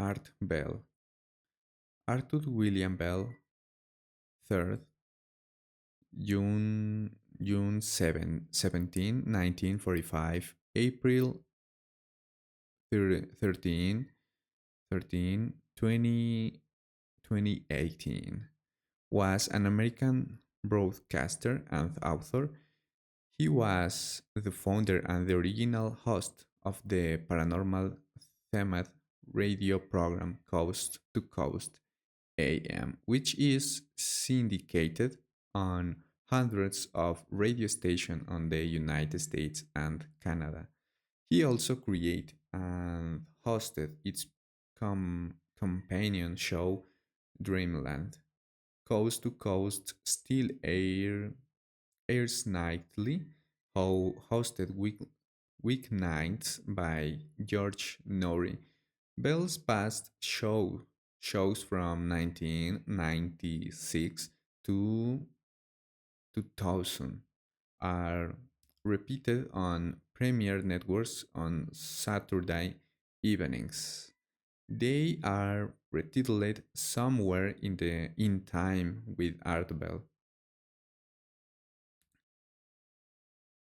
Art Bell. Arthur William Bell, third, June 17, 1945, April 13, 2018, was an American broadcaster and author. He was the founder and the original host of the paranormal themed radio program Coast to Coast AM, which is syndicated on hundreds of radio stations on the United States and Canada. He also created and hosted its companion show Dreamland. Coast to Coast still airs nightly, hosted weeknights by George Norrie. Bell's past shows from 1996 to 2000 are repeated on Premier Networks on Saturday evenings. They are retitled Somewhere in Time with Art Bell.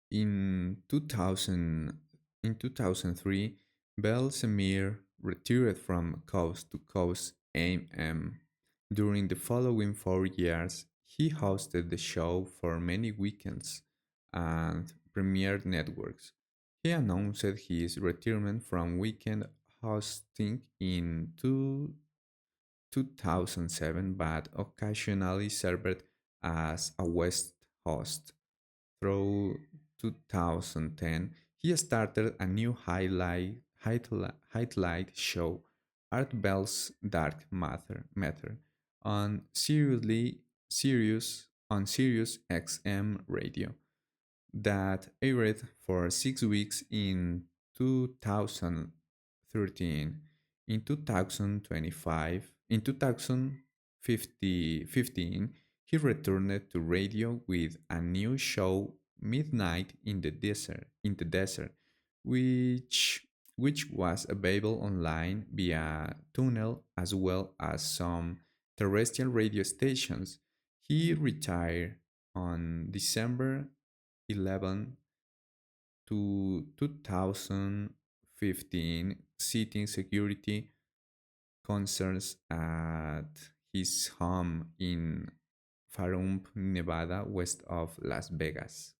In 2000, in 2003, Bell Semir retired from Coast to Coast AM. During the following 4 years, he hosted the show for many weekends and premiere networks. He announced his retirement from weekend hosting in 2007, but occasionally served as a West host. Through 2010, he started a new highlight show, Art Bell's Dark Matter, on Sirius XM radio that aired for 6 weeks in 2013. In 2025, in 2015, he returned to radio with a new show, Midnight in the Desert, which was available online via tunnel as well as some terrestrial radio stations. He retired on December 11 to 2015, citing security concerns at his home in Pahrump, Nevada, west of Las Vegas.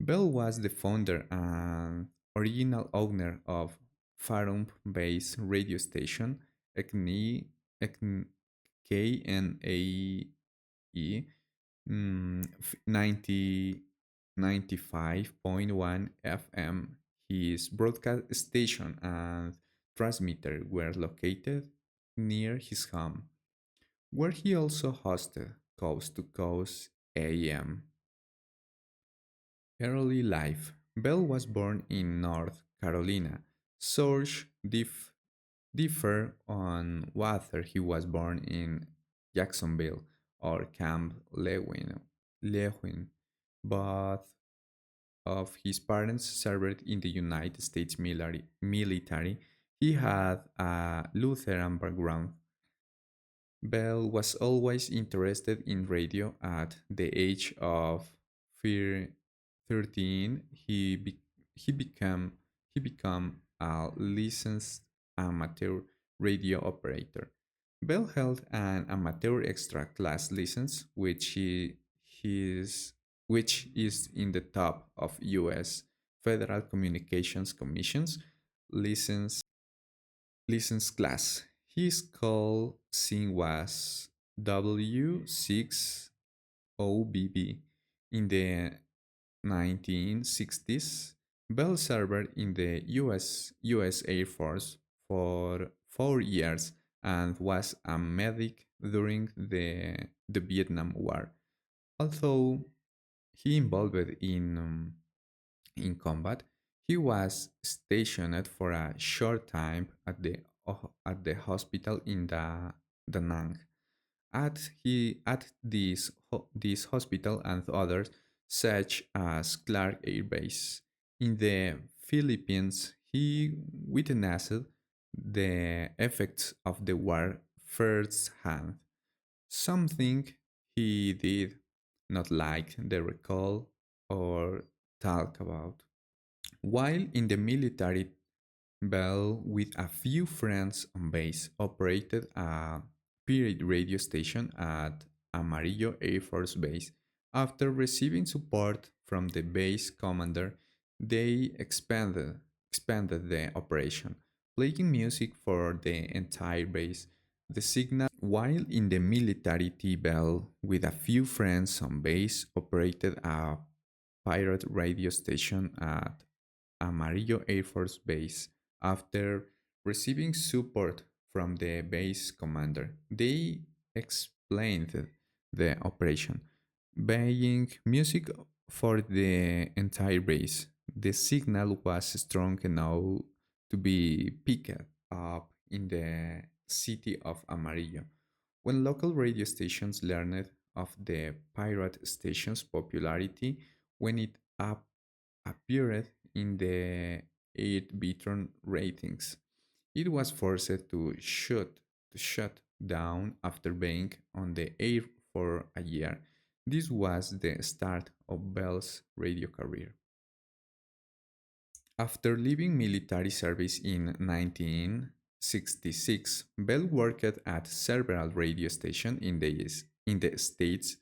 Bell was the founder and original owner of Pahrump-based radio station KNAE, KNAE 95.1 FM. His broadcast station and transmitter were located near his home, where he also hosted Coast to Coast AM. Early life. Bell was born in North Carolina. Sources differ on whether he was born in Jacksonville or Camp Lewin. Both of his parents served in the United States military. He had a Lutheran background. Bell was always interested in radio. At the age of 13, he became he became a licensed amateur radio operator. Bell held an amateur extra class license, which is in the top of U.S. Federal Communications Commission's license license class. His call sign was W6OBB. In the 1960s, Bell served in the US Air Force for 4 years and was a medic during the Vietnam War. Although he involved in combat, he was stationed for a short time at the hospital in Da Nang. This hospital and others, such as Clark Air Base in the Philippines, he witnessed the effects of the war firsthand, something he did not like the recall or talk about. While in the military, Bell, with a few friends on base, operated a pirate radio station at Amarillo Air Force Base. After receiving support from the base commander, they expanded the operation, playing music for the entire base. The signal, while in the military, T. Bell, with a few friends on base, operated a pirate radio station at Amarillo Air Force Base. After receiving support from the base commander, they explained the operation, playing music for the entire base. The signal was strong enough to be picked up in the city of Amarillo. When local radio stations learned of the pirate station's popularity, when it appeared in the 8 Bittern ratings. It was forced to shut down after being on the air for a year. This was the start of Bell's radio career. After leaving military service in 1966, Bell worked at several radio stations in the States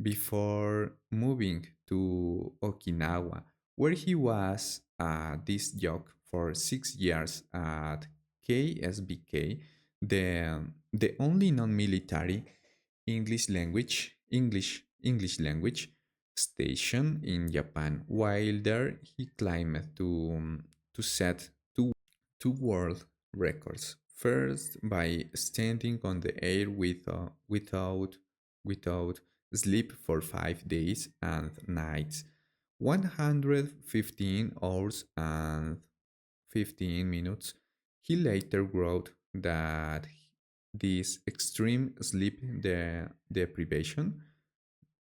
before moving to Okinawa, where he was a disc jockey for 6 years at KSBK, the only non-military English language station in Japan. While there, he claimed to set two world records. First, by standing on the air without sleep for 5 days and nights, 115 hours and 15 minutes. He later wrote that this extreme sleep deprivation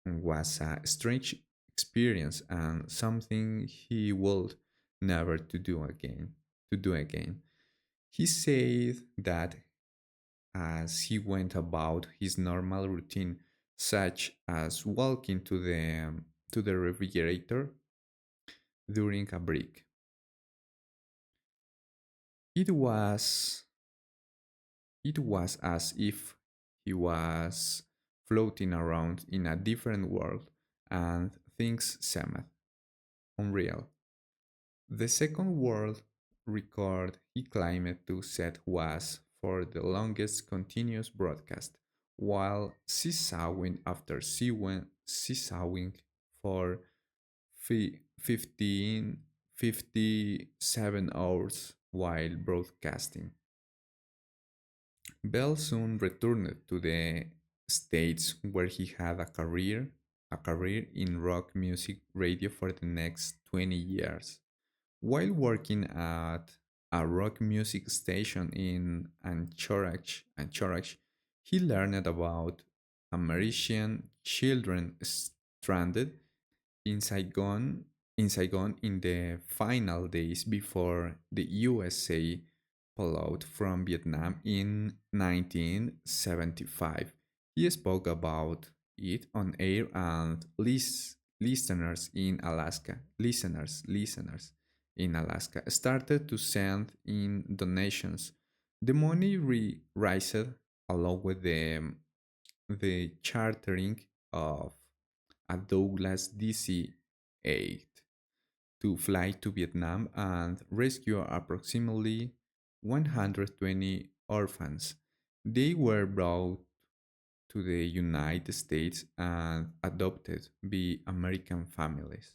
was a strange experience and something he would never to do again. He said that as he went about his normal routine, such as walking to the refrigerator during a break. It was it was as if he was floating around in a different world and things seemed unreal. The second world record he claimed to set was for the longest continuous broadcast, while seesawing after seesawing for 15 57 hours while broadcasting. Bell soon returned to the States where he had a career in rock music radio for the next 20 years. While working at a rock music station in Anchorage, he learned about American children stranded in Saigon in the final days before the USA pulled out from Vietnam in 1975. He spoke about it on air and listeners in Alaska started to send in donations. The money raised along with the chartering of a Douglas DC-8 to fly to Vietnam and rescue approximately 120 orphans. They were brought to the United States and adopted by American families.